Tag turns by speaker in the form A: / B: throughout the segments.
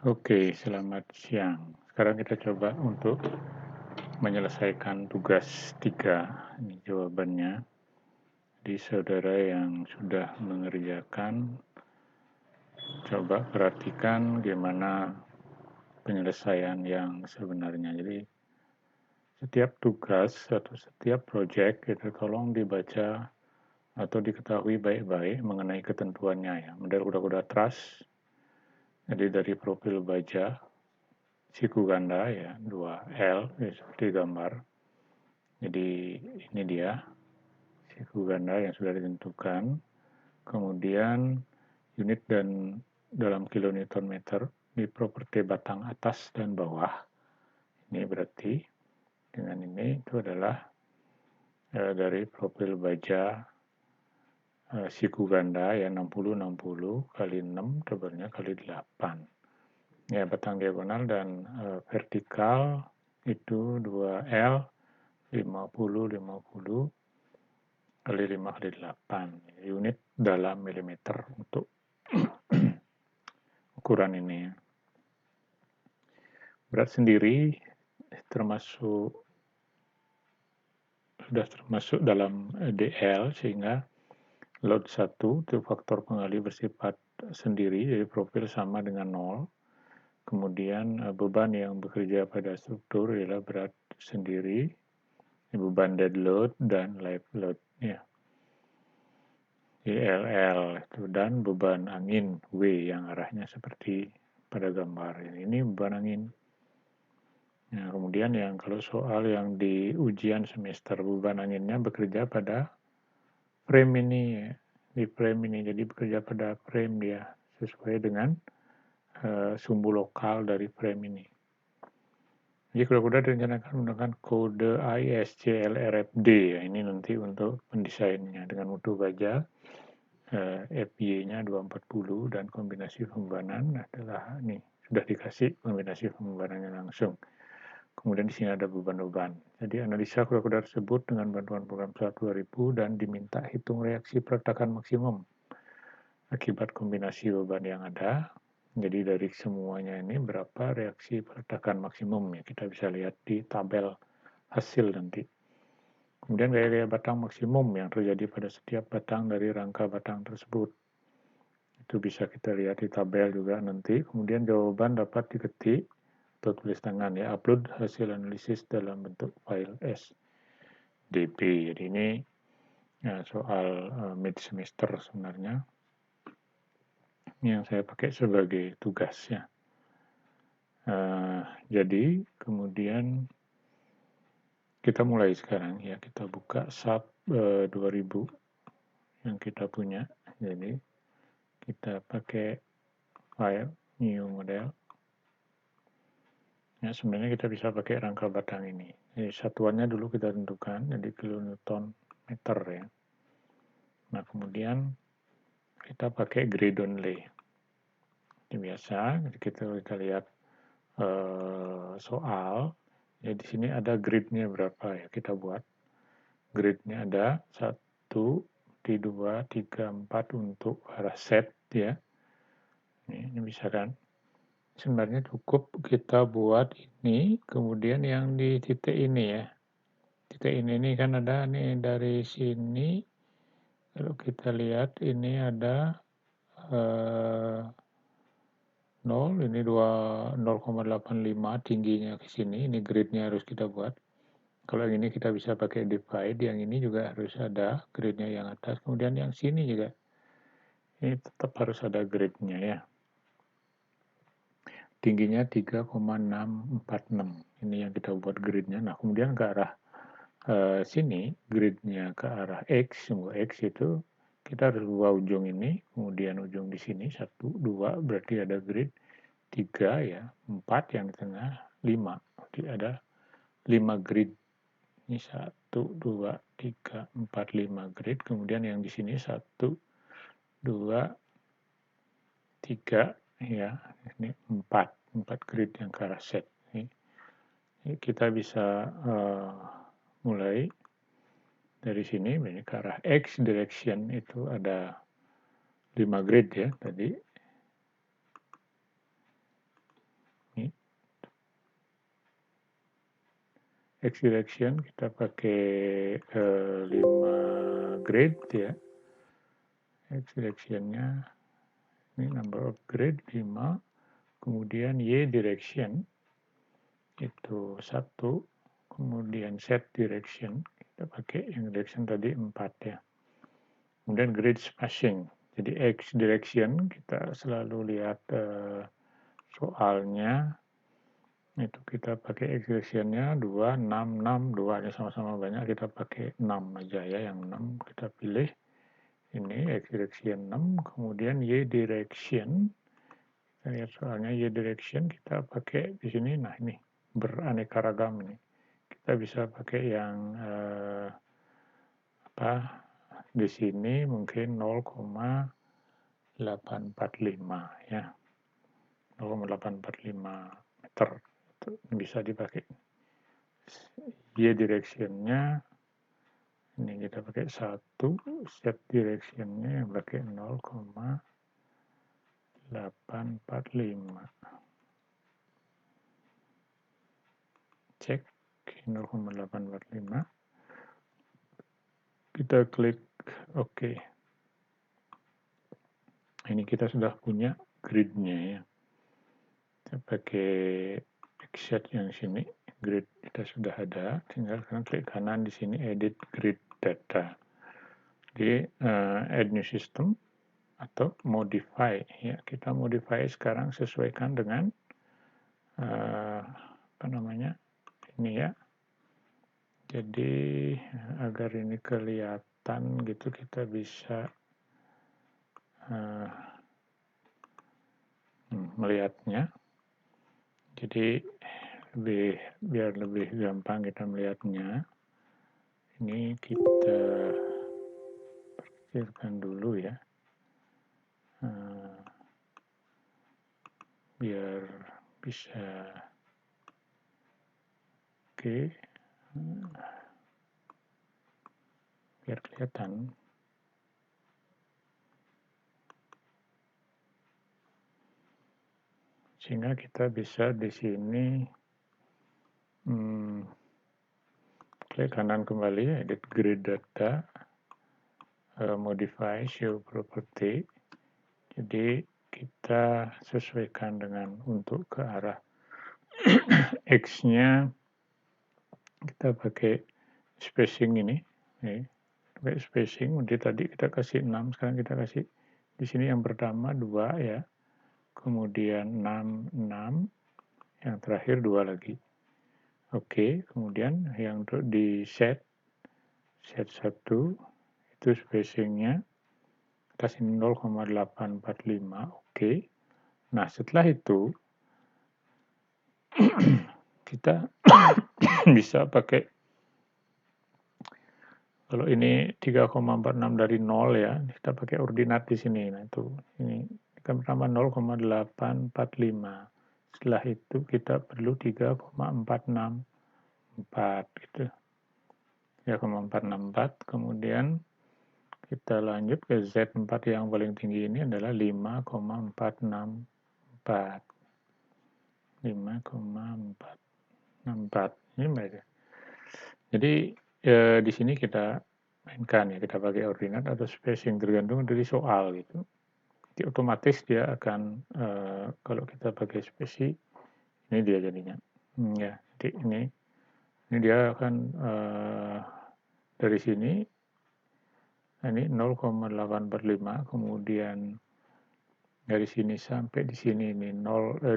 A: Oke, selamat siang. Sekarang kita coba untuk menyelesaikan tugas 3. Ini jawabannya. Jadi saudara yang sudah mengerjakan, coba perhatikan gimana penyelesaian yang sebenarnya. Jadi setiap tugas atau setiap project itu tolong dibaca atau diketahui baik-baik mengenai ketentuannya ya. Model kuda-kuda trust. Jadi dari profil baja siku ganda ya 2L ya, seperti gambar. Jadi ini dia siku ganda yang sudah ditentukan. Kemudian unit dan dalam kilonewton meter di properti batang atas dan bawah. Ini berarti dengan ini itu adalah dari profil baja siku ganda ya 60 kali 6 tebalnya kali 8. Ya, batang diagonal dan vertikal itu 2L 50 kali 5 kali 8 unit dalam milimeter untuk ukuran ini. Berat sendiri sudah termasuk dalam DL sehingga load 1 itu faktor pengali bersifat sendiri, jadi profil sama dengan 0. Kemudian beban yang bekerja pada struktur adalah berat sendiri, beban dead load dan live load ya. ILL itu dan beban angin W yang arahnya seperti pada gambar ini beban angin. Nah, kemudian yang kalau soal yang di ujian semester beban anginnya bekerja pada frame ini ya. Di frame ini jadi bekerja pada frame dia sesuai dengan sumbu lokal dari frame ini. Jadi kuda-kuda direncanakan menggunakan kode ISCLRFD ya. Ini nanti untuk pendesainnya dengan mutu baja FY-nya 240 dan kombinasi pembebanan adalah ini sudah dikasih kombinasi pembebanannya langsung. Kemudian di sini ada beban-beban. Jadi analisa kuda-kuda tersebut dengan bantuan program SAT 2000 dan diminta hitung reaksi perletakan maksimum akibat kombinasi beban yang ada. Jadi dari semuanya ini berapa reaksi peletakan maksimum ya kita bisa lihat di tabel hasil nanti. Kemudian gaya-gaya batang maksimum yang terjadi pada setiap batang dari rangka batang tersebut. Itu bisa kita lihat di tabel juga nanti. Kemudian jawaban dapat diketik atau tulis tangan ya. Upload hasil analisis dalam bentuk file SDP. Jadi ini ya, soal mid semester sebenarnya yang saya pakai sebagai tugas ya. Jadi kemudian kita mulai sekarang ya, kita buka SAP 2000 yang kita punya. Jadi kita pakai file new model. Ya, sebenarnya kita bisa pakai rangka batang ini. Jadi satuannya dulu kita tentukan, jadi kilonewton meter ya. Nah kemudian kita pakai grid only. Ini biasa, jadi kita lihat soal. Ya di sini ada gridnya berapa ya kita buat. Gridnya ada 1, 2, 3, 4 untuk arah set ya. Ini bisa kan. Sebenarnya cukup kita buat ini, kemudian yang di titik ini ya. Titik ini kan ada nih dari sini. Kalau kita lihat ini ada 0, ini 0,85 tingginya ke sini. Ini gridnya harus kita buat. Kalau yang ini kita bisa pakai divide, yang ini juga harus ada gridnya yang atas. Kemudian yang sini juga. Ini tetap harus ada gridnya ya. Tingginya 3,646. Ini yang kita buat gridnya. Nah, kemudian ke arah sini, gridnya ke arah X, sumbu X itu kita harus dua ujung ini, kemudian ujung di sini, 1, 2, berarti ada grid, 3 ya, 4 yang di tengah, 5. Jadi ada 5 grid. Ini 1, 2, 3, 4, 5 grid. Kemudian yang di sini 1, 2, 3, ya, ini 4 grid yang ke arah set. Ini kita bisa mulai dari sini, ini ke arah X direction itu ada 5 grid ya tadi. X direction kita pakai 5 grid ya. X directionnya ini number of grid 5, kemudian Y direction itu 1, kemudian Z direction kita pakai yang direction tadi 4 ya. Kemudian grid spacing. Jadi X direction kita selalu lihat soalnya itu kita pakai X directionnya 2, 6, 6, 2 nya sama-sama banyak, kita pakai 6 aja ya, yang 6 kita pilih. Ini X direction 6, kemudian Y direction, kita lihat soalnya Y direction kita pakai di sini, nah ini beraneka ragam ini. Kita bisa pakai yang di sini mungkin 0,845 ya, 0,845 meter itu bisa dipakai. Y directionnya ini kita pakai 1, Z directionnya yang pakai 0,845. Cek 0,845. Kita klik OK. Ini kita sudah punya gridnya ya. Kita pakai Xset yang sini, grid kita sudah ada, tinggal klik kanan di sini edit grid data. Di add new system atau modify ya, kita modify sekarang sesuaikan dengan ini ya. Jadi agar ini kelihatan gitu kita bisa melihatnya. Jadi biar lebih gampang kita melihatnya, ini kita perkecilkan dulu ya, biar bisa biar kelihatan. Sehingga kita bisa di sini klik kanan kembali, edit grid data, modify show property. Jadi kita sesuaikan dengan untuk ke arah X-nya kita pakai spacing ini. Pakai spacing, tadi kita kasih 6, sekarang kita kasih di sini yang pertama 2 ya. Kemudian 6, 6, yang terakhir 2 lagi. Oke, kemudian yang untuk di set 1 itu spacingnya kasih 0,845. Oke. Nah, setelah itu kita bisa pakai, kalau ini 3,46 dari 0 ya, kita pakai ordinat di sini. Nah, itu ini yang pertama 0,845. Setelah itu kita perlu 3,464 gitu. 3,464, kemudian kita lanjut ke Z4 yang paling tinggi ini adalah 5,464. 5,464. Ini mereka. Jadi di sini kita mainkan ya, kita pakai ordinat atau spacing tergantung dari soal gitu. Jadi otomatis dia akan kalau kita pakai spesi, ini dia jadinya. Ya, jadi ini dia akan dari sini ini 0,845, kemudian dari sini sampai di sini ini 2,619,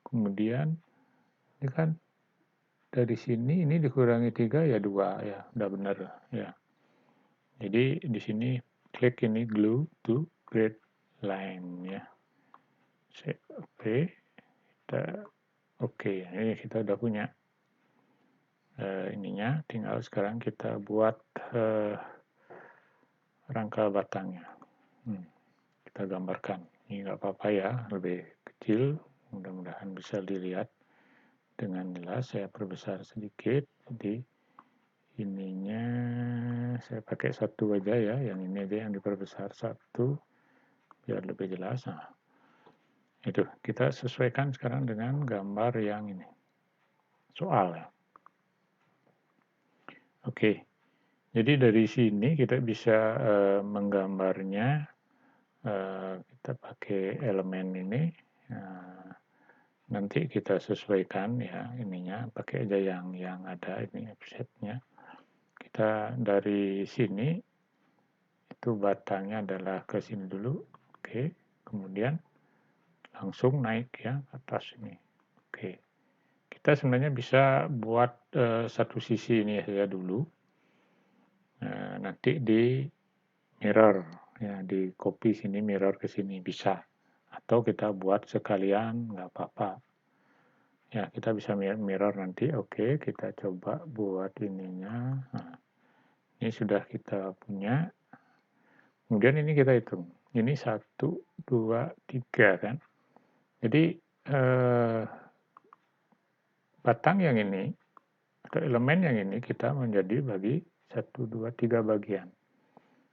A: kemudian ini kan dari sini ini dikurangi 3 ya 2 ya, udah benar ya. Jadi di sini klik ini glue to grid line ya. Oke, kita oke, ini kita udah punya ininya, tinggal sekarang kita buat rangka batangnya. Kita gambarkan. Ini nggak apa-apa ya, lebih kecil, mudah-mudahan bisa dilihat dengan jelas. Saya perbesar sedikit, jadi ininya saya pakai 1 aja ya, yang ini aja yang diperbesar 1 biar lebih jelas. Nah, itu kita sesuaikan sekarang dengan gambar yang ini. soal ya. Oke, jadi dari sini kita bisa menggambarnya, kita pakai elemen ini, nanti kita sesuaikan ya ininya, pakai aja yang ada ini offsetnya. Kita dari sini, itu batangnya adalah ke sini dulu, oke, kemudian langsung naik ya ke atas ini, oke. Kita sebenarnya bisa buat satu sisi ini saja dulu, nanti di mirror ya, di copy sini mirror ke sini bisa, atau kita buat sekalian nggak apa-apa ya, kita bisa mirror nanti. Oke, kita coba buat ininya. Nah, ini sudah kita punya, kemudian ini kita hitung, ini 1, 2, 3 kan, jadi batang yang ini atau elemen yang ini kita menjadi bagi 1, 2, 3 bagian.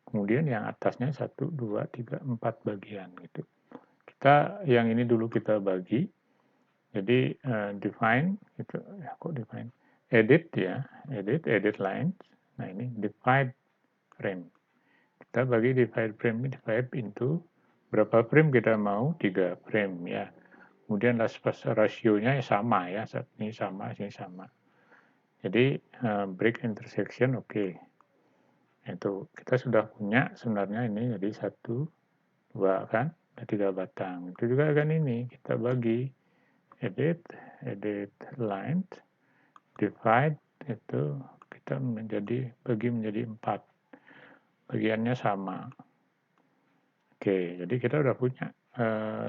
A: Kemudian yang atasnya 1, 2, 3, 4 bagian gitu. Kita yang ini dulu kita bagi. Jadi define itu ya, kok define? Edit ya, edit lines. Nah, ini divide frame. Kita bagi divide frame, divide into berapa frame kita mau? 3 frame ya. Kemudian rasionya sama ya, ini sama, ini sama. Jadi break intersection oke. Itu kita sudah punya sebenarnya ini, jadi 1, 2 kan, ada 3 batang. Itu juga kan ini kita bagi edit lines, divide itu kita bagi menjadi 4. Bagiannya sama. Oke, jadi kita udah punya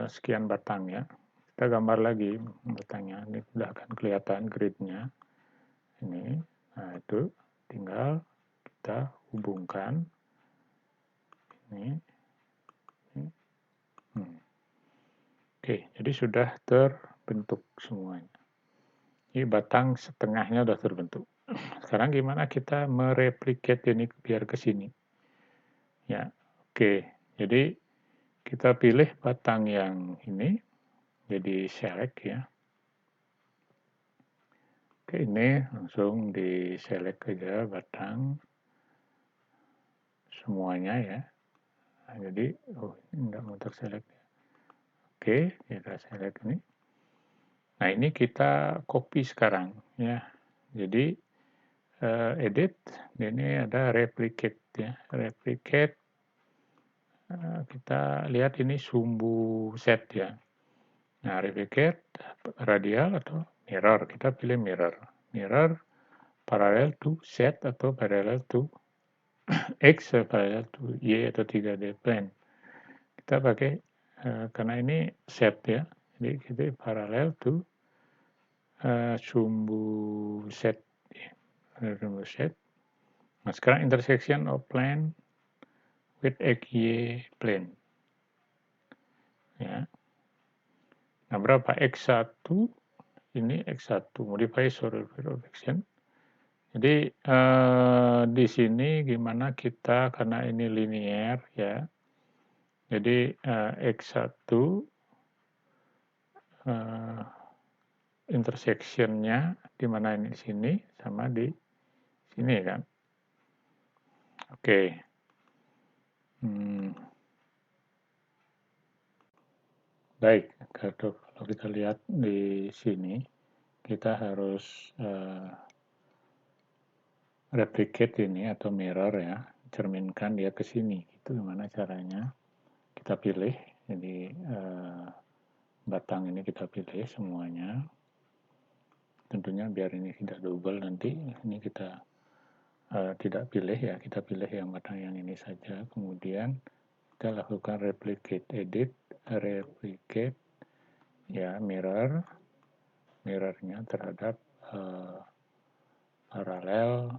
A: sekian batang ya. Kita gambar lagi batangnya, ini sudah akan kelihatan gridnya. Ini, nah itu tinggal kita hubungkan ini. Oke, jadi sudah terbentuk semuanya. Ini batang setengahnya sudah terbentuk. Sekarang gimana kita mereplicate ini biar ke sini? Ya, oke. Jadi kita pilih batang yang ini, jadi select ya. Oke, ini langsung di select aja batang semuanya ya. Nah, jadi, ini enggak mau terselect. Oke, kita select ini. Nah, ini kita copy sekarang ya. Jadi edit, ini ada replicate ya. Replicate, kita lihat ini sumbu set ya. Nah, replicate radial atau mirror, kita pilih mirror. Mirror parallel to set atau parallel to X, parallel to Y atau 3D plane. Kita pakai karena ini set ya, jadi kita parallel to sumbu set. Sumbu set. Nah, sekarang intersection of plane with XY plane. Ya. Nah, berapa? X1, ini X1, modify surface of action. Jadi di sini gimana kita, karena ini linear ya, jadi X1 intersection-nya di mana ini di sini sama di sini kan. Oke. Baik, kalau kita lihat di sini, kita harus replicate ini atau mirror ya, cerminkan dia ke sini. Itu gimana caranya? Kita pilih, jadi batang ini kita pilih semuanya. Tentunya biar ini tidak double nanti, ini kita tidak pilih ya, kita pilih yang batang yang ini saja. Kemudian kita lakukan replicate, edit, replicate, ya mirrornya terhadap paralel.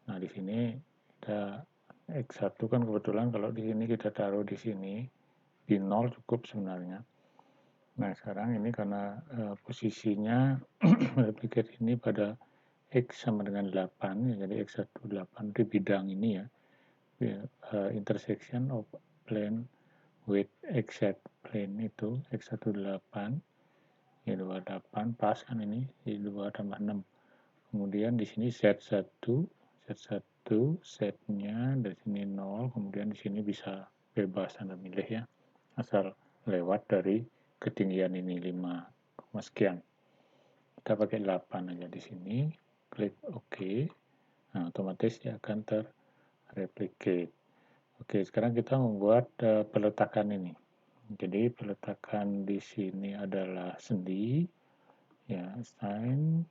A: Nah, di sini kita X1 kan kebetulan kalau di sini kita taruh di sini, di 0 cukup sebenarnya. Nah, sekarang ini karena posisinya replicate ini pada X sama dengan 8, ya, jadi X1 8 di bidang ini ya, intersection of plane with XZ plane itu X1 8, Ini 28 pas kan ini, jadi 2 tambah 6. Kemudian di sini Z1 setnya dari sini 0, kemudian di sini bisa bebas Anda milih ya, asal lewat dari ketinggian ini 5, sekian. Kita pakai 8 aja di sini, klik OK. Nah, otomatis dia akan terreplicate. Oke, sekarang kita membuat peletakan ini. Jadi peletakan di sini adalah sendi, ya, assign,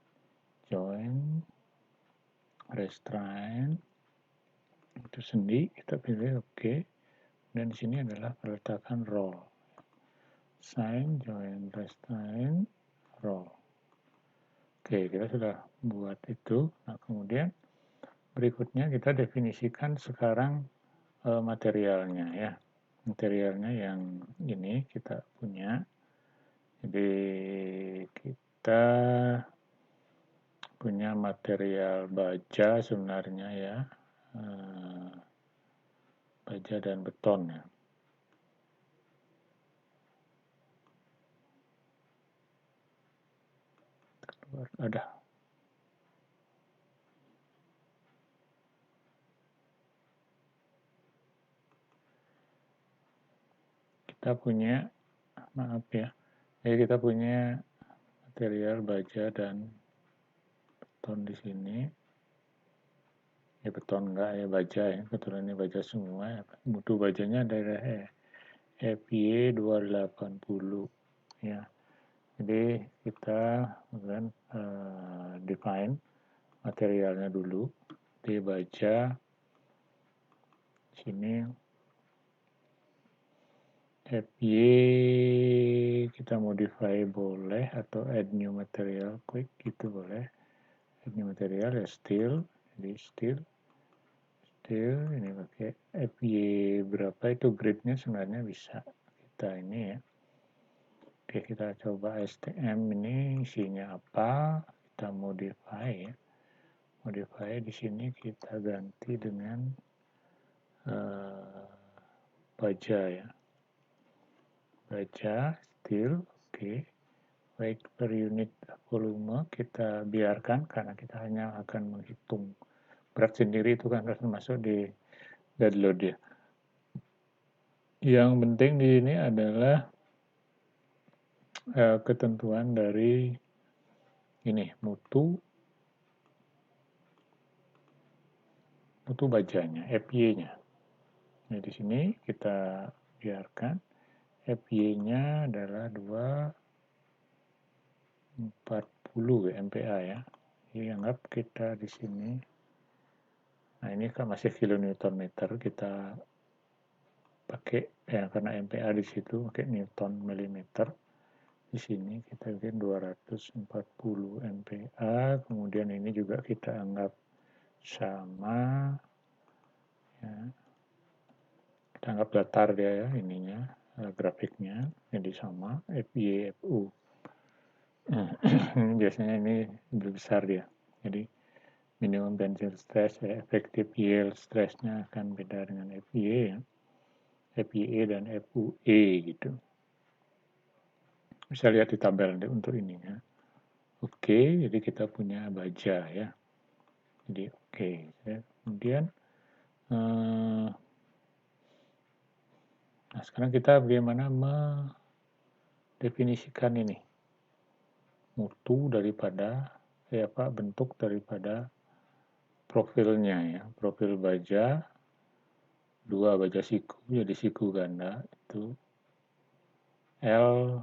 A: join, restrain, itu sendi, kita pilih OK. Dan di sini adalah peletakan roll. Assign, join, restrain, roll. Oke, kita sudah buat itu. Nah, kemudian berikutnya kita definisikan sekarang materialnya ya. Materialnya yang ini kita punya. Jadi kita punya material baja sebenarnya ya, baja dan beton ya. Ada. Kita punya, maaf ya, jadi kita punya material baja dan beton di sini. Ya beton enggak ya, baja ya, kebetulan ini baja semua ya. Mutu bajanya adalah FY 280 ya. Jadi kita kemudian define materialnya dulu di baja sini FY kita modify boleh atau add new material quick gitu boleh. Add new material ya steel, jadi steel ini pakai FY berapa itu grade-nya sebenarnya bisa kita ini ya. Oke, kita coba STM ini isinya apa, kita modify ya. Modify di sini kita ganti dengan baja ya. Baja, steel, oke. Weight per unit volume kita biarkan karena kita hanya akan menghitung berat sendiri, itu kan harus masuk di dead load ya. Yang penting di sini adalah ketentuan dari ini mutu bajanya, FY-nya. Nah, di sini kita biarkan FY-nya adalah 240 MPa ya. Jadi anggap kita di sini, nah ini kan masih kilonewton meter, kita pakai ya karena MPa di situ pakai newton milimeter. Di sini kita bikin 240 MPa, kemudian ini juga kita anggap sama ya. Kita anggap datar dia ya ininya, grafiknya jadi sama FY FU. Ini biasanya ini lebih besar dia. Jadi minimum tensile stress ya, effective yield stressnya akan beda dengan FYE ya. FYE dan FUE gitu. Bisa lihat di tabel untuk ininya. Oke, jadi kita punya baja ya. Jadi oke. Kemudian nah sekarang kita bagaimana mendefinisikan ini mutu daripada bentuk daripada profilnya ya. Profil baja, 2 baja siku jadi siku ganda itu L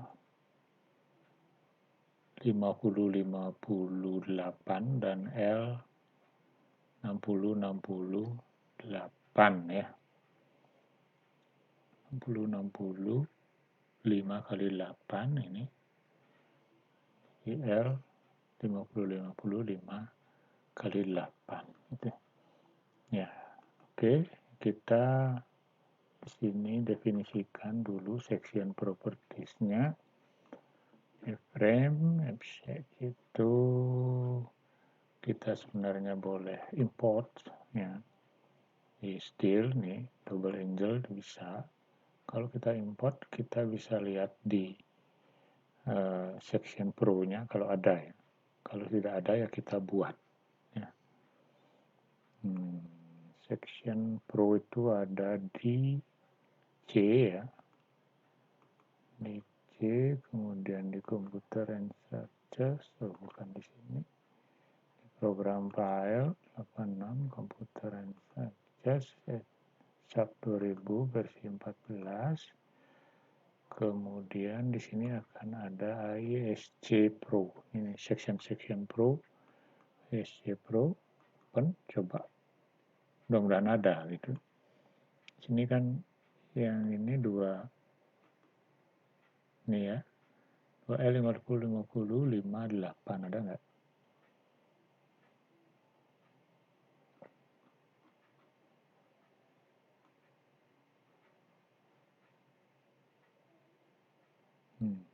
A: 50-58 dan L 60-68 ya. 60-60 5 kali 8 ini L 50-50 5 kali 8 gitu. Ya, oke, kita di sini definisikan dulu section properties-nya. Frame, shape itu kita sebenarnya boleh import ya. Di steel nih, double angle bisa. Kalau kita import, kita bisa lihat di section pro-nya kalau ada ya. Kalau tidak ada ya kita buat. Ya. Section pro itu ada di C ya. Di C, kemudian di computer and searches, bukan di sini. Di program file 86 computer and searches SAP 2000 versi 14. Kemudian di sini akan ada ISC Pro. Ini section Pro, ISC Pro. Open, coba. Mudah-mudahan ada gitu. Sini kan yang ini dua nih ya. 2L 50 50 58 ada nggak?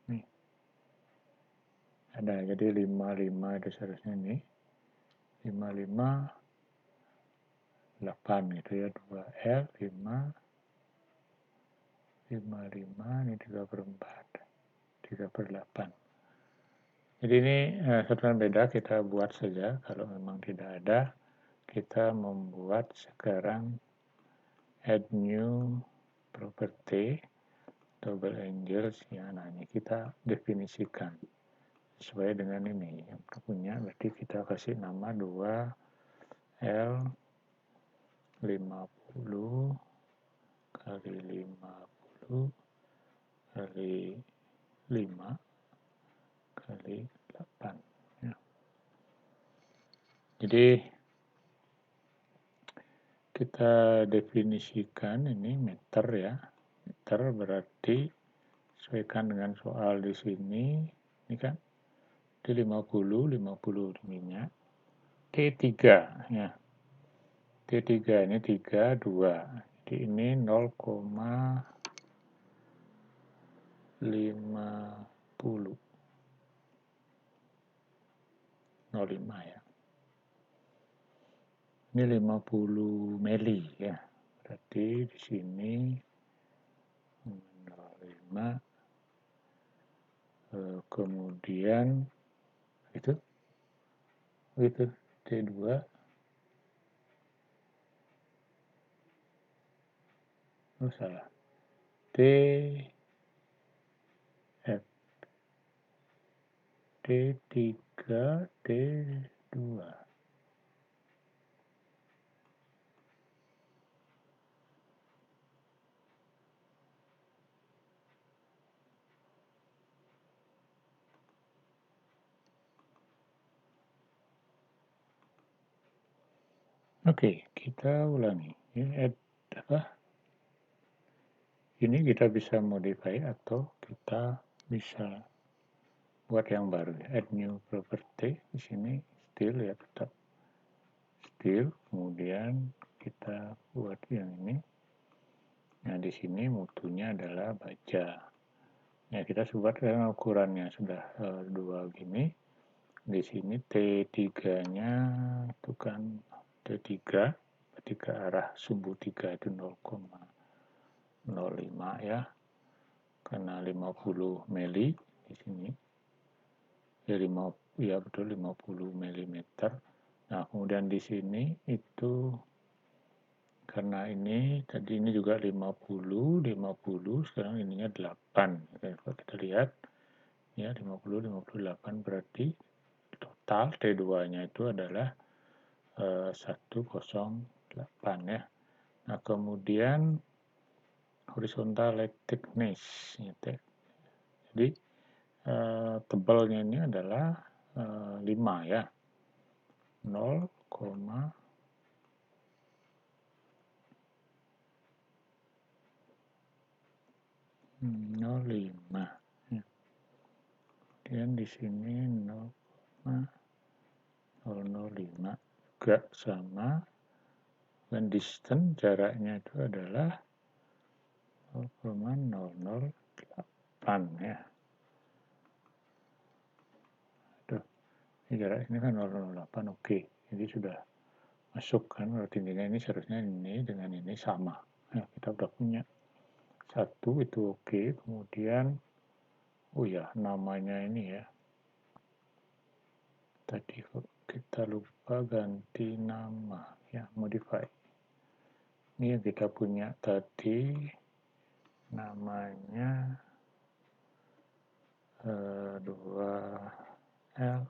A: Nih. Ada, jadi 55 itu seharusnya nih. 55 8 gitu ya. 2L 5 55 ini 3 per 4. 3 per 8. Jadi ini satuan beda kita buat saja. Kalau memang tidak ada, kita membuat sekarang add new property double angels ya. Nah ini kita definisikan sesuai dengan ini yang punya. Berarti kita kasih nama 2L 50 kali 50 kali 5 kali 8 ya. Jadi kita definisikan ini meter ya. Meter berarti sesuaikan dengan soal di sini. Ini kan di 50 minyak. T3 ya. T3 ini 3 2. Jadi ini 0,50 05 ya. Ini 50 mili ya. Berarti di sini 05 kemudian itu T2 salah. T3 T2 Oke, kita ulangi. Ini Ini kita bisa modify atau kita bisa buat yang baru. Add new property. Di sini still ya, tetap still. Kemudian kita buat yang ini. Nah, di sini mutunya adalah baja. Ya, kita buat ukurannya sudah 2 gini. Di sini T3-nya itu kan T3 ketika arah sumbu 3 itu 0,05 ya. Karena 50 mili di sini. Ya betul 50 mm. Nah, kemudian di sini itu karena ini tadi ini juga 50 sekarang ininya 8. Kalau kita lihat ya 50 58 berarti total T2-nya itu adalah 108 ya. Nah, kemudian horizontal leg thickness ya, jadi tebalnya ini adalah 5 ya. 0,05 ya. Kemudian di sini 0,005 juga sama, dan distance jaraknya itu adalah 0,008 ya. Aduh, ini jarak ini kan 0,08 oke. Jadi sudah masuk kan, tingginya ini seharusnya ini dengan ini sama. Ya, kita udah punya satu itu oke. Kemudian Oh ya, namanya ini ya. Tadi kita lupa ganti nama ya, modify. Ini yang kita punya tadi, namanya 2L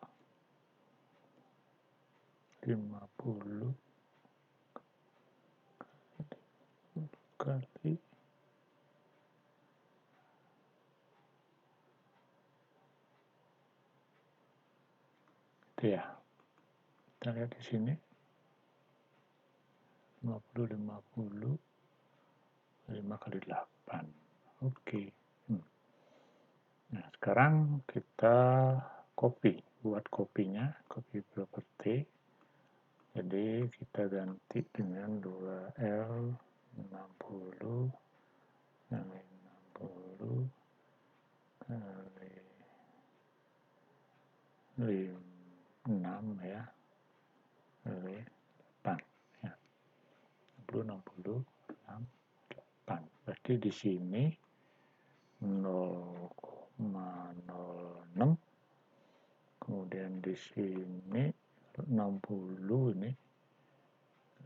A: 50 kali itu ya. Kita lihat di sini 50 5 kali 8. Oke. Nah, sekarang kita buat kopinya, copy property. Jadi kita ganti dengan 2L 60 kali 60 kali 6 ya, kali 8 ya. 60 6 8. Berarti di sini 0,06, kemudian di sini 60 ini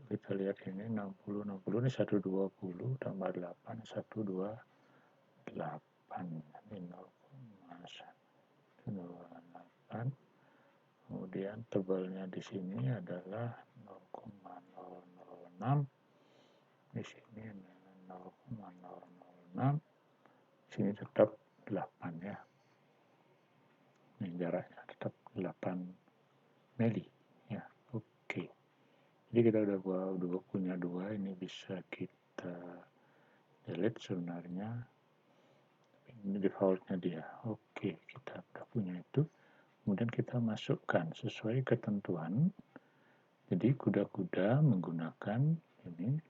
A: kita lihat ini 60 ini 120 tambah 8 128 ini 0,128, kemudian tebalnya di sini adalah 0,006, di sini 0,006, di sini tetap 8 ya. Ini jaraknya tetap 8 mili ya. Oke. Jadi kita udah punya dua, ini bisa kita delete sebenarnya. Ini defaultnya dia. Oke, kita udah punya itu. Kemudian kita masukkan sesuai ketentuan. Jadi kuda-kuda menggunakan ini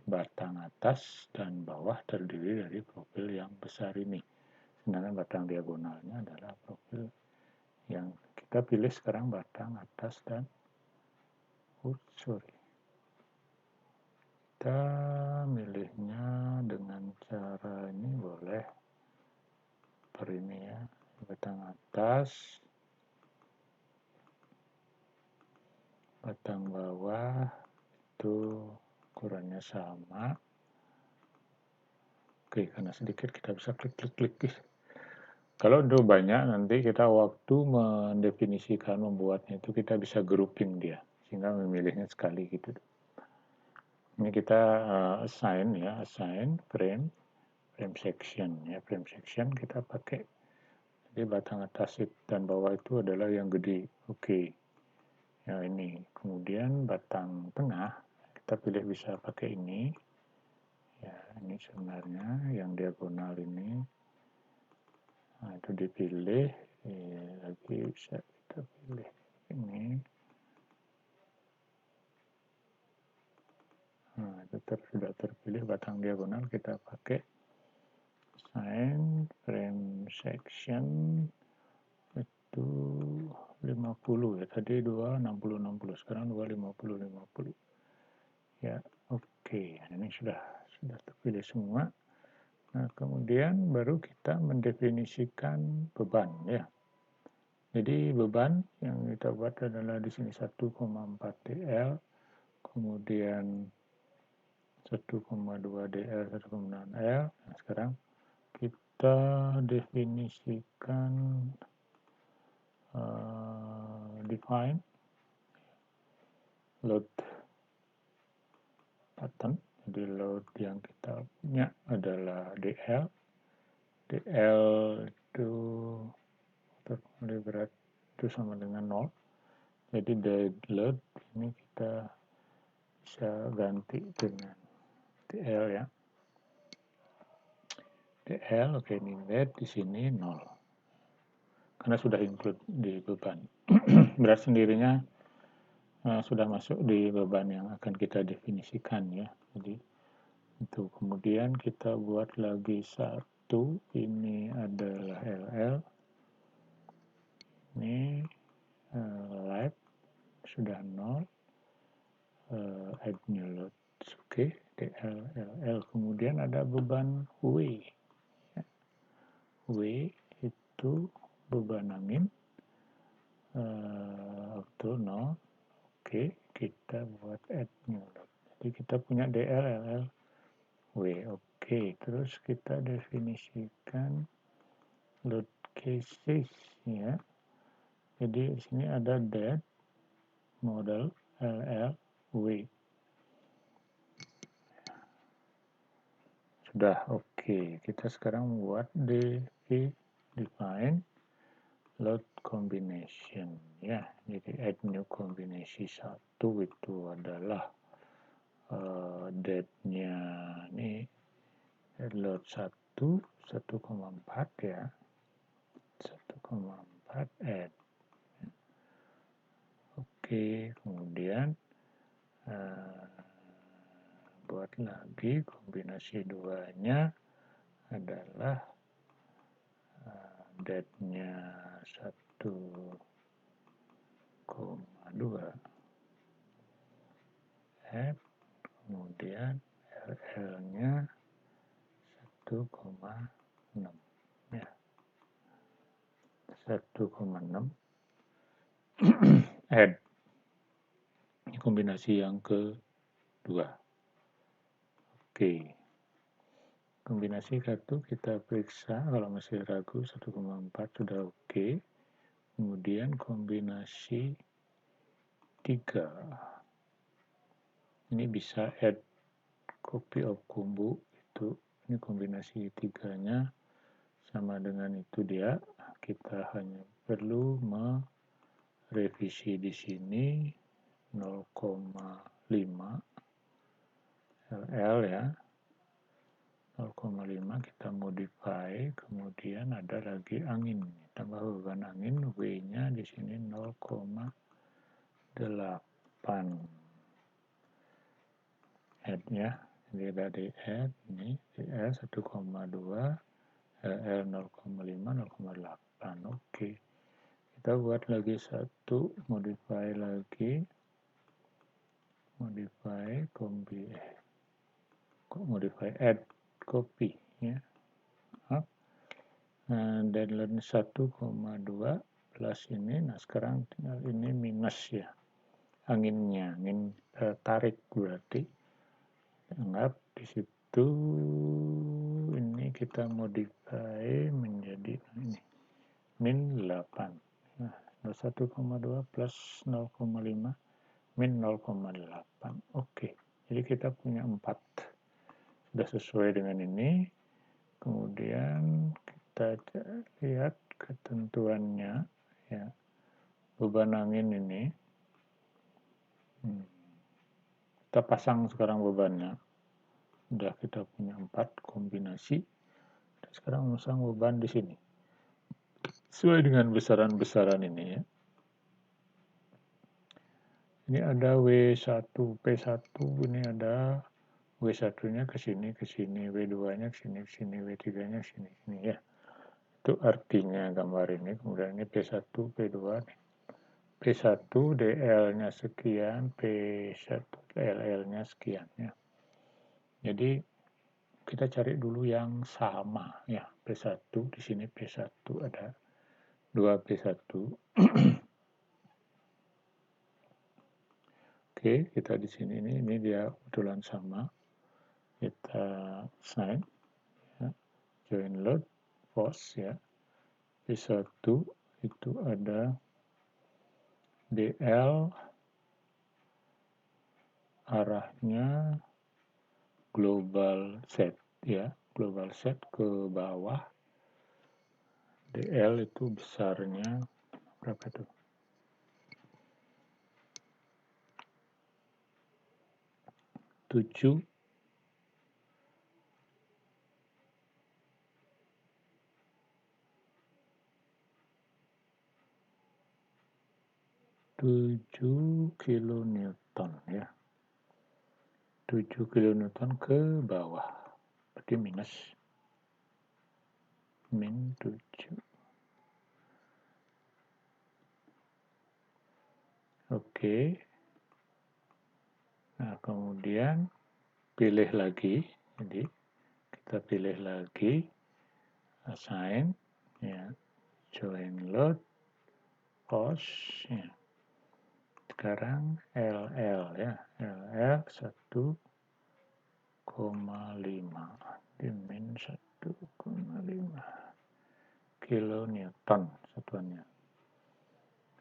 A: batang atas dan bawah terdiri dari profil yang besar ini. Sedangkan batang diagonalnya adalah profil yang kita pilih sekarang, batang atas dan kita milihnya dengan cara ini boleh, per ini ya, batang atas, batang bawah itu ukurannya sama. Oke, karena sedikit kita bisa klik. Kalau udah banyak, nanti kita waktu mendefinisikan, membuatnya itu kita bisa grouping dia, sehingga memilihnya sekali gitu. Ini kita assign frame section ya, frame section kita pakai. Jadi batang atas dan bawah itu adalah yang gede. Oke. Ya ini. Kemudian batang tengah kita pilih bisa pakai ini. Ya, ini sebenarnya yang diagonal ini. Nah, itu dipilih. Lagi bisa kita pilih ini. Nah, itu sudah terpilih batang diagonal, kita pakai assign frame section itu 50 ya, tadi 2 60 sekarang 2 50 ya. Oke, ini sudah terpilih semua. Nah, kemudian baru kita mendefinisikan beban ya. Jadi beban yang kita buat adalah di sini 1,4 dl, kemudian 1,2 dl, 1,6 l. Nah, sekarang kita definisikan define load pattern. Jadi load yang kita punya adalah dl itu terkali berat itu sama dengan 0. Jadi dead load ini kita bisa ganti dengan dl ya. dl oke, ini dead di sini 0. Karena sudah include di beban. Berat sendirinya sudah masuk di beban yang akan kita definisikan ya. Jadi itu kemudian kita buat lagi satu, ini adalah LL, ini left sudah 0, add new load, oke, DL LL, kemudian ada beban W ya. W itu beban angin waktu 0. Oke, kita buat add new load. Jadi kita punya DL, LL, W. Oke, terus kita definisikan load cases ya. Jadi di sini ada dead, model, LL, W. Sudah oke. Kita sekarang buat define load combination ya. Jadi add new kombinasi 1 itu adalah dead-nya ini load 1 1,4 ya. 1,4 add. Oke, kemudian buat lagi kombinasi 2-nya adalah dead-nya 1,2 add, kemudian LL-nya 1,6 ya. 1,6 add. Ini kombinasi yang kedua. Oke. Kombinasi 1 kita periksa, kalau masih ragu 1,4 sudah oke. Kemudian kombinasi 3. Ini bisa add copy of combo itu. Ini kombinasi 3-nya sama dengan itu dia. Kita hanya perlu merevisi di sini 0,5 LL ya. 0,5 kita modify, kemudian ada lagi angin. Tambah beban angin, W-nya di sini 0,8. Add ya. Jadi ada di add, ini DL 1,2, LL 0,5, 0,8. Oke. Kita buat lagi satu, modify lagi. Modify, modify add copy ya. Deadline 1,2 plus ini. Nah, sekarang tinggal ini minus ya. Anginnya, angin tarik berarti. Anggap di situ ini kita modify menjadi ini min 8. Nah, 1,2 plus 0,5 min 0,8. Oke. Jadi kita punya 4. Sudah sesuai dengan ini. Kemudian kita lihat ketentuannya ya. Beban angin ini kita pasang sekarang bebannya. Sudah kita punya 4 kombinasi. Dan sekarang memasang beban di sini. Sesuai dengan besaran-besaran ini ya. Ini ada W1, P1, ini ada W1-nya ke sini, W2-nya ke sini, W3-nya ke sini, ini ya. Itu artinya gambar ini. Kemudian ini P1, P2 nih. P1 DL-nya sekian, P1 LL-nya sekian ya. Jadi kita cari dulu yang sama ya. P1 di sini P1 ada 2 P1. Oke, kita di sini ini dia kebetulan sama. Kita assign ya. Join load post ya. P1 itu ada DL arahnya global set ya, global set ke bawah. DL itu besarnya berapa tuh? 7 kilonewton ya. 7 kilonewton ke bawah. Berarti minus min 7. Oke. Nah, kemudian pilih lagi. Jadi kita pilih lagi assign, ya, join load, post, ya. Sekarang LL ya, LL 1,5 dimin 1,5 kilonewton satuannya.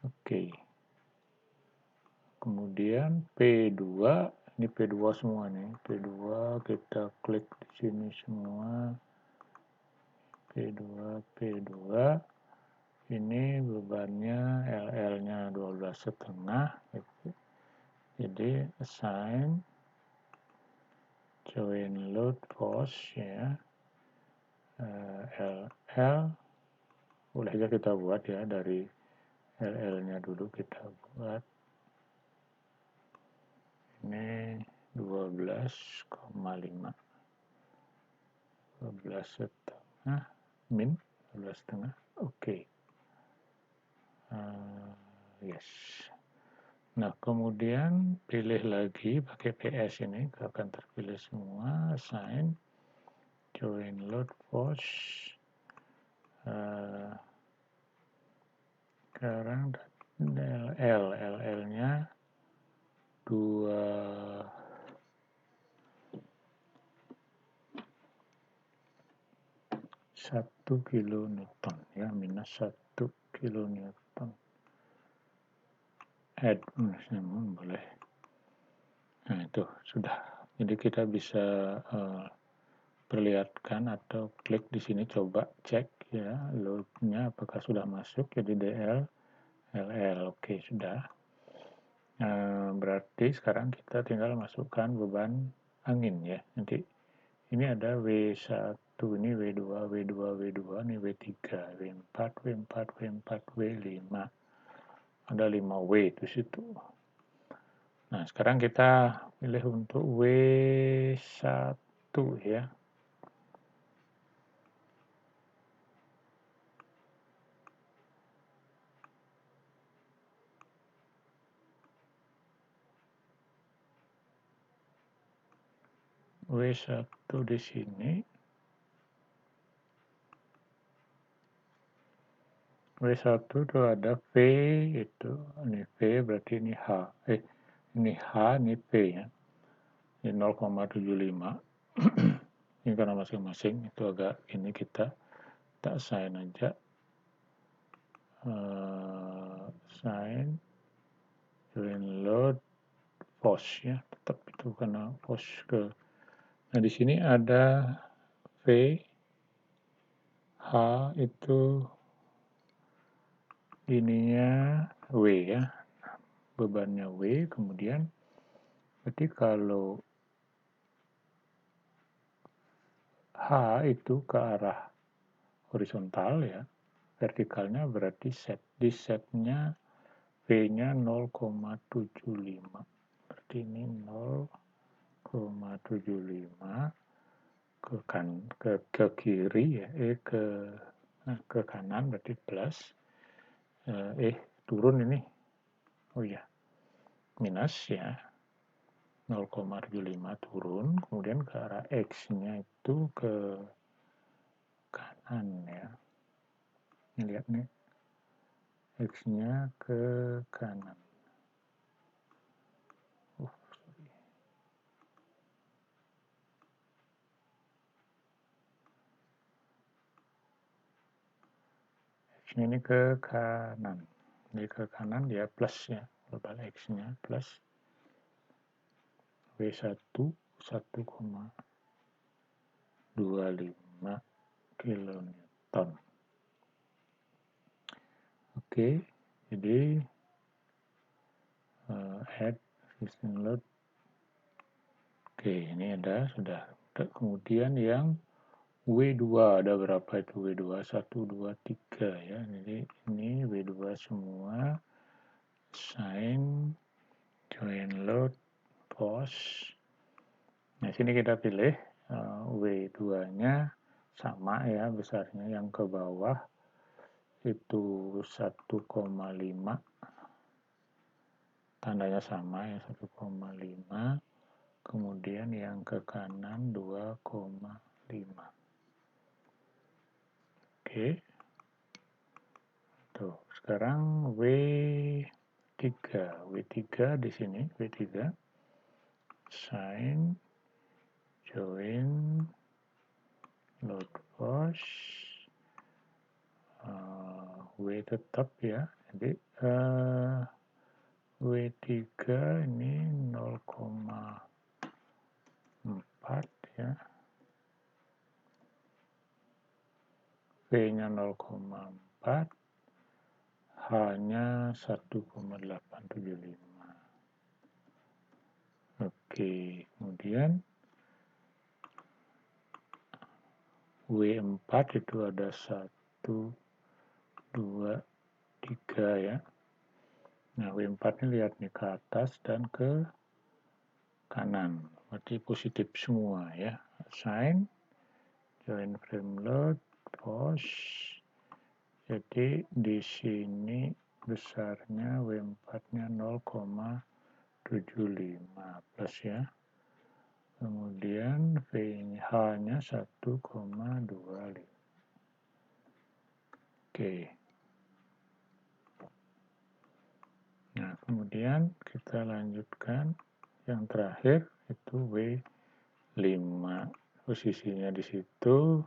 A: Oke. Kemudian P2, ini P2 semua nih. P2 kita klik di sini semua. P2. Ini bebannya LL-nya 12,5 gitu. Jadi assign join load post ya. LL boleh aja kita buat ya, dari LL-nya dulu kita buat. Ini 12,5. 12,5 min 12,5. Oke. Yes. Nah, kemudian pilih lagi pakai PS ini, akan terpilih semua. Assign join load post. Sekarang LL-nya 1 kilonewton ya, minus 1 kilonewton. Add boleh. Nah, itu sudah. Jadi kita bisa perlihatkan atau klik di sini, coba cek ya loadnya apakah sudah masuk. Jadi DL LL. Oke, sudah. Berarti sekarang kita tinggal masukkan beban angin ya. Nanti ini ada W1, ini W2, ini W3, W4, W5. Ada 5 W di situ. Nah, sekarang kita pilih untuk W1 ya. W1 di sini. W1 itu ada V, itu ini V berarti ini H. Ini H, ini P ya. Ini 0,75. Ini karena masing-masing itu agak ini, kita assign aja. Assign join load post ya, tetap itu karena post ke. Nah, di sini ada V, H itu ininya W ya, bebannya W. Kemudian berarti kalau H itu ke arah horizontal ya, vertikalnya berarti set. Di setnya V-nya 0,75. Berarti ini 0,75 ke kiri ya, ke kanan berarti plus. Turun ini. Oh ya, minus ya. 0,75 turun, kemudian ke arah X-nya itu ke kanan ya. Ini lihat nih, X-nya ke kanan. X-nya ini ke kanan. Ini ke kanan dia plus ya, global X-nya plus. W1 1,25 kilonewton. Oke, jadi add existing load. Oke, ini ada sudah. Kemudian yang W2 ada berapa itu W2? 1, 2, 3 ya. Jadi ini W2 semua. Assign join load post. Nah, sini kita pilih W2-nya sama ya besarnya, yang ke bawah itu 1,5, tandanya sama ya 1,5, kemudian yang ke kanan 2,5. Oke. Tuh, sekarang W3 di sini, W3 sign join load post W tetap ya, jadi W3 ini 0,4 ya, V-nya 0,4, H-nya 1,875. Oke, kemudian W4 itu ada 1, 2, 3 ya. Nah, W4 ini lihat nih ke atas dan ke kanan. Berarti positif semua ya. Assign, join frame load, post. Jadi di sini besarnya W4-nya 0,75 plus ya. Kemudian H-nya 1,25. Oke. Nah, kemudian kita lanjutkan yang terakhir itu W5. Posisinya di situ,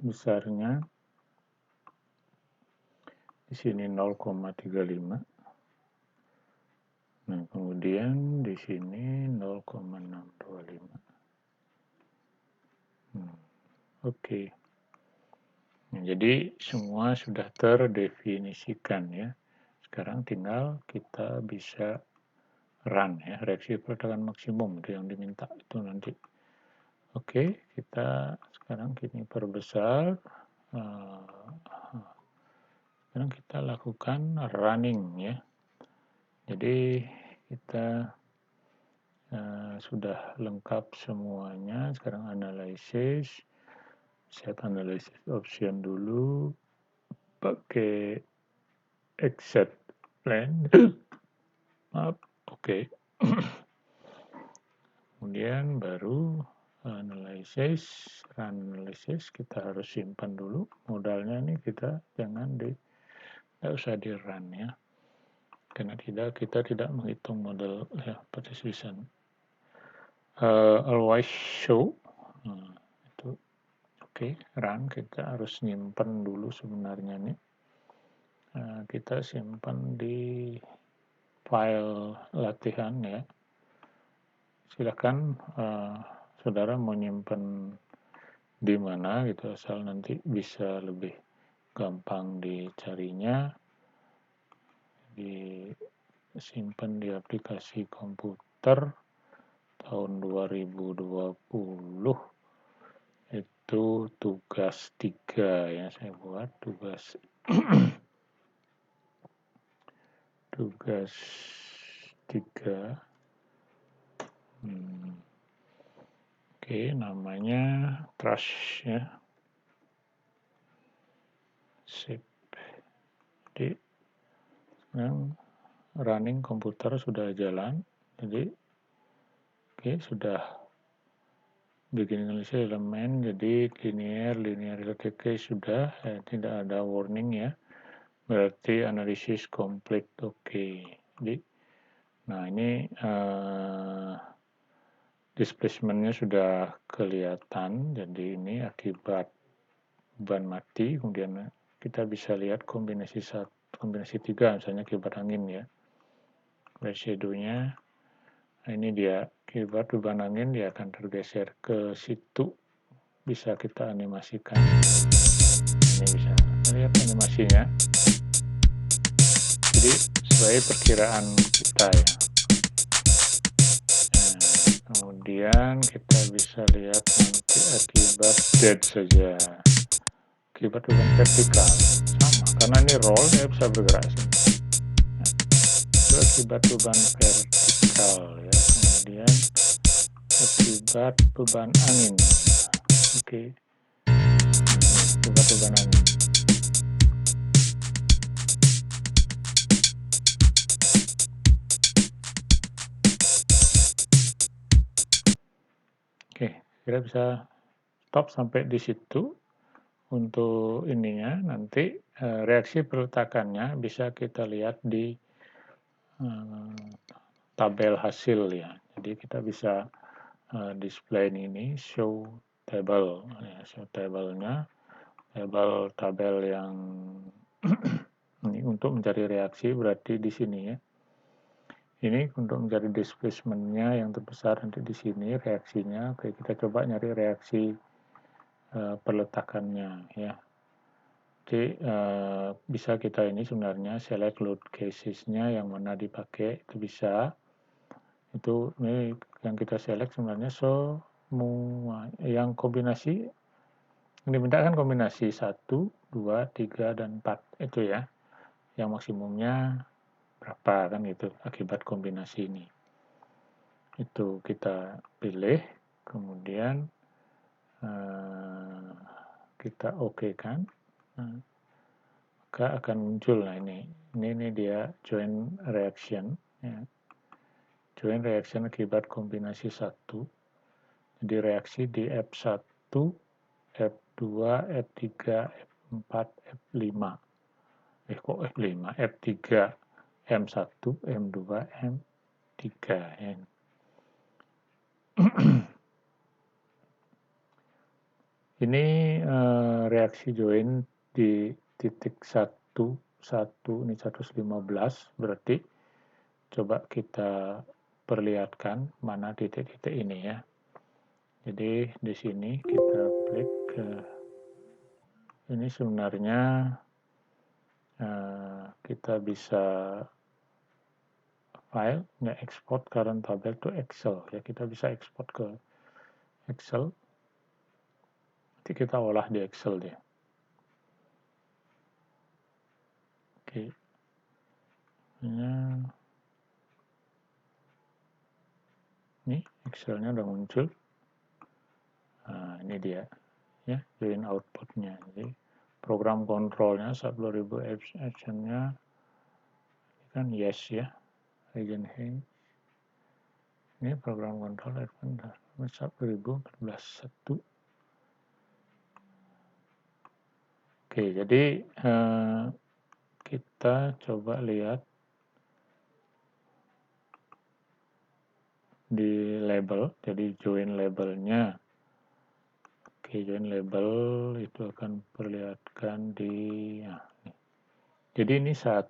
A: besarnya di sini 0,35. Nah, kemudian di sini 0,625. Oke. Nah, jadi semua sudah terdefinisikan ya. Sekarang tinggal kita bisa run ya, reaksi pergerakan maksimum itu yang diminta itu nanti. Oke, kita sekarang kini perbesar. Sekarang kita lakukan running ya. Jadi kita sudah lengkap semuanya. Sekarang analysis, set analysis option dulu, pakai exit plan. Maaf, oke. Kemudian baru analysis, run analysis kita harus simpan dulu. Modalnya nih kita jangan nggak usah di run ya. Karena kita tidak menghitung modal ya, participation. Always show. Itu oke, run kita harus simpan dulu sebenarnya nih. Kita simpan di file latihan ya. Silakan saudara mau nyimpan di mana gitu, asal nanti bisa lebih gampang dicarinya. Disimpan di aplikasi komputer tahun 2020 itu tugas 3 ya, saya buat tugas tugas 3. Oke, namanya trash ya. Sip. Jadi sekarang running komputer sudah jalan. Jadi oke, sudah bikin analisa elemen, jadi linear sudah tidak ada warning ya. Berarti analisis komplit oke. Jadi nah ini displacement-nya sudah kelihatan, jadi ini akibat ban mati. Kemudian kita bisa lihat kombinasi 3 misalnya akibat angin ya. Shadow-nya nah, ini dia akibat beban angin dia akan tergeser ke situ, bisa kita animasikan. Ini bisa lihat animasinya. Jadi sebagai perkiraan kita ya. Kemudian kita bisa lihat nanti akibat dead saja, akibat beban vertikal sama karena ini roll dia bisa bergerak sini. Itu akibat beban vertikal ya. Kemudian akibat beban angin. Oke. Akibat beban angin. Oke, kita bisa stop sampai di situ. untuk ininya nanti reaksi peletakannya bisa kita lihat di tabel hasil ya. Jadi kita bisa display ini show table ya, show tabelnya, tabel yang ini untuk mencari reaksi berarti di sini ya. Ini untuk mencari displacement-nya yang terbesar nanti di sini reaksinya. Oke, kita coba nyari reaksi peletakannya ya. Jadi bisa kita ini sebenarnya select load cases-nya yang mana dipakai itu bisa. Itu ini yang kita select sebenarnya semua yang kombinasi yang diminta kan kombinasi 1, 2, 3 dan 4 itu ya. Yang maksimumnya berapa kan gitu akibat kombinasi ini. Itu kita pilih, kemudian kita oke kan, maka akan muncul. Nah ini dia join reaction ya. Join reaction akibat kombinasi 1. Jadi reaksi di F1, F2, F3, F4, F5. Kok F5? F3, M1, M2, M3 ya. Ini reaksi join di titik 1, ini 115 berarti coba kita perlihatkan mana titik-titik ini ya. Jadi di sini kita klik ke ini sebenarnya kita bisa file nge-export current tabel to Excel ya, kita bisa ekspor ke Excel. Nanti kita olah di Excel dia. Oke. Ini Excelnya udah muncul. Nah, ini dia ya, join outputnya. Jadi program kontrolnya 10.000 actionnya kan yes ya, agent Hayes. Ini program kontrol advance 10.014.1. Oke, jadi kita coba lihat di label, jadi join labelnya. Oke, join label itu akan perlihatkan di jadi ini 1,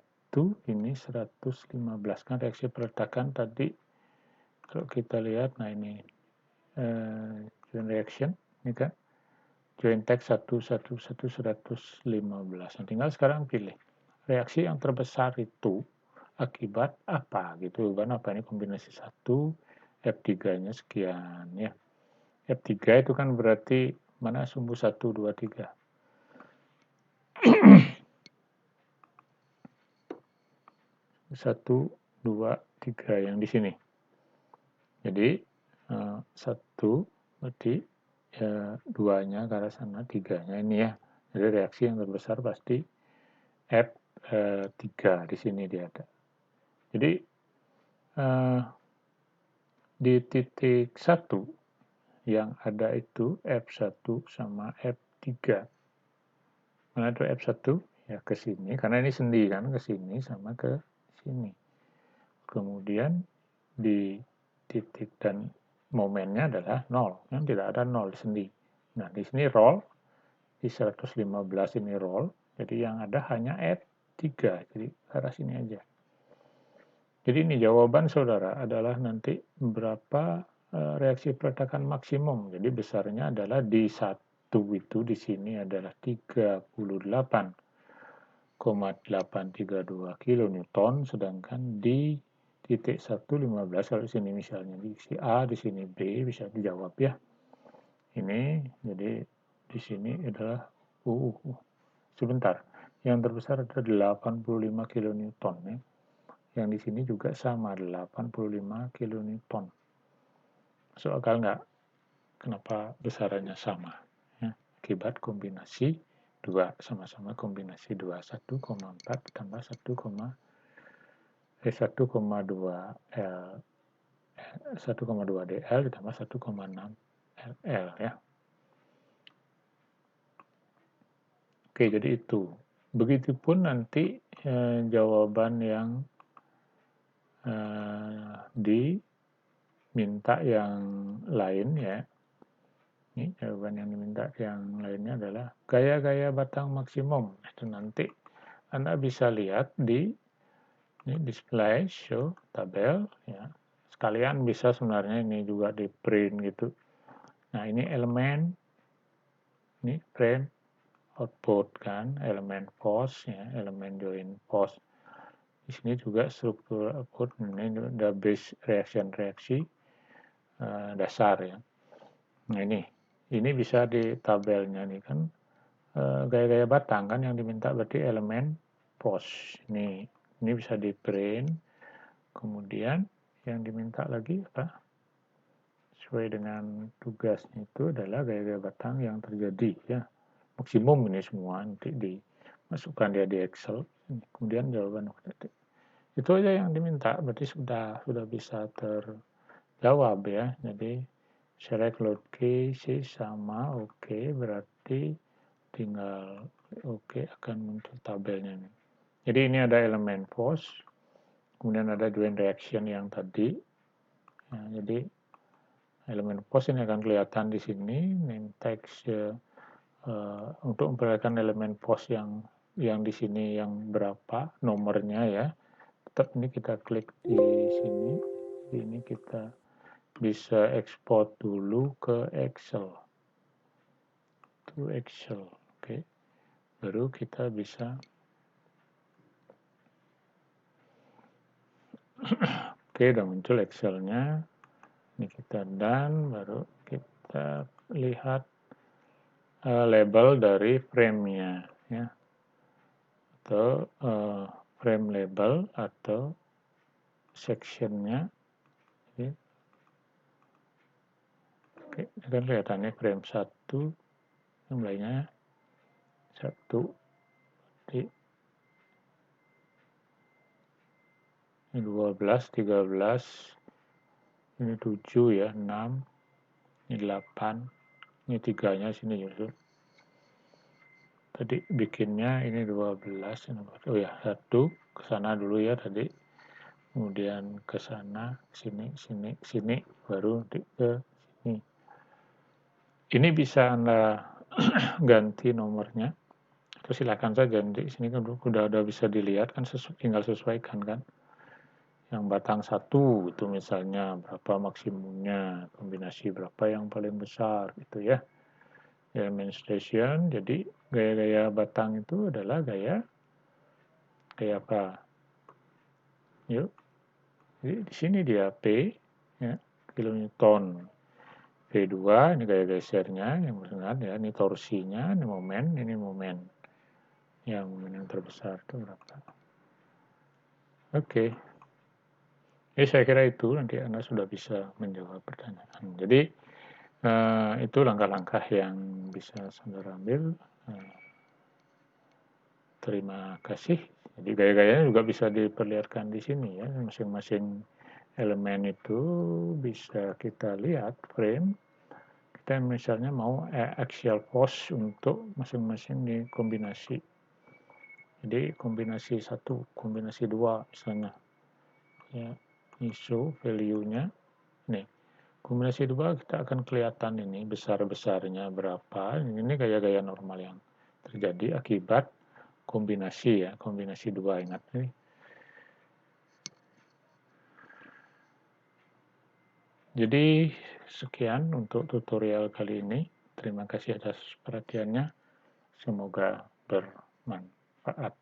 A: ini 115 kan reaksi peletakan tadi. Kalau kita lihat, nah ini join reaction, ini kan join text 111 115. Nah, tinggal sekarang pilih reaksi yang terbesar itu akibat apa gitu kan, apa ini kombinasi 1, F3-nya sekian ya. F3 itu kan berarti mana sumbu 1, 2, 3. 1, 2, 3 yang di sini. Jadi 1 berarti ya, 2-nya ke arah sana, 3-nya ini ya. Jadi reaksi yang terbesar pasti F3 di sini dia ada. Jadi di titik 1 yang ada itu F1 sama F3. Mana itu F1? Ya ke sini, karena ini sendi kan, ke sini sama ke sini. Kemudian di titik dan momennya adalah 0, yang tidak ada 0 sendi. Nah, di sini roll, di 115 ini roll, jadi yang ada hanya F3, jadi arah sini aja. Jadi ini jawaban saudara adalah nanti berapa reaksi peletakan maksimum. Jadi besarnya adalah di 1 itu di sini adalah 38,832 kilonewton, sedangkan di titik 1 15 kalau di sini misalnya di sini A, di sini B bisa dijawab ya. Ini jadi di sini adalah sebentar. Yang terbesar ada 85 kilonewton ya. Yang di sini juga sama 85 kilonewton. Masuk akal nggak? Kenapa besarannya sama? Ya, akibat kombinasi 2, sama-sama kombinasi 2, 1,4 tambah 1,2 L 1,2 DL ditambah 1,6 LL ya. Oke, jadi itu. Begitupun nanti jawaban yang diminta yang lain ya. Ini jawaban yang diminta yang lainnya adalah gaya-gaya batang maksimum. Itu nanti Anda bisa lihat di display, show, tabel. Ya. Sekalian bisa sebenarnya ini juga di print gitu. Nah ini elemen, ini frame, output kan, elemen post, ya, elemen join post. Di sini juga struktur output, ini udah base reaksi dasar ya. Nah ini bisa di tabelnya nih kan gaya-gaya batang kan yang diminta berarti elemen post. Ini bisa di print. Kemudian yang diminta lagi apa? Sesuai dengan tugasnya itu adalah gaya-gaya batang yang terjadi ya. Maksimum ini semua nanti dimasukkan dia di Excel. Kemudian jawaban itu aja yang diminta, berarti sudah bisa terjawab ya. Jadi select load case sama oke, berarti tinggal oke akan muncul tabelnya nih. Jadi ini ada elemen post, kemudian ada join reaction yang tadi. Nah, jadi elemen post ini akan kelihatan di sini name text untuk memperlihatkan elemen post yang di sini yang berapa nomornya ya. Tetap ini kita klik di sini. Ini kita bisa ekspor dulu ke Excel. To Excel. Oke. Baru kita bisa oke, udah muncul Excel-nya. Ini kita done, baru kita lihat label dari frame-nya ya. Atau frame label atau section-nya. Oke, kan kelihatannya frame 1, yang lainnya 1, di ini 12, 13, ini 7 ya, 6, ini 8, ini 3-nya sini justru. Tadi bikinnya ini 12, oh ya 1, ke sana dulu ya tadi. Kemudian ke sana, sini, baru ke sini. Ini bisa Anda ganti nomornya. Terus silakan saja nanti sini kan udah bisa dilihat kan tinggal sesuaikan kan. Yang batang 1 itu misalnya berapa maksimumnya, kombinasi berapa yang paling besar gitu ya. Elemen station, jadi gaya-gaya batang itu adalah gaya apa? Yuk. Jadi di sini dia P ya, kilonewton. P2 ini gaya gesernya yang benar ya, ini torsinya, ini momen. Yang momen yang terbesar itu berapa? Oke. Jadi saya kira itu nanti Anda sudah bisa menjawab pertanyaan. Jadi itu langkah-langkah yang bisa saudara ambil. Terima kasih. Jadi gaya-gayanya juga bisa diperlihatkan di sini ya. Masing-masing elemen itu bisa kita lihat frame. Kita misalnya mau axial force untuk masing-masing di kombinasi. Jadi kombinasi 1, kombinasi 2 misalnya. Ya, isu value-nya. Nih, kombinasi 2 kita akan kelihatan ini besar-besarnya berapa. Ini gaya-gaya normal yang terjadi akibat kombinasi ya, kombinasi 2 ingat nih. Jadi sekian untuk tutorial kali ini. Terima kasih atas perhatiannya. Semoga bermanfaat.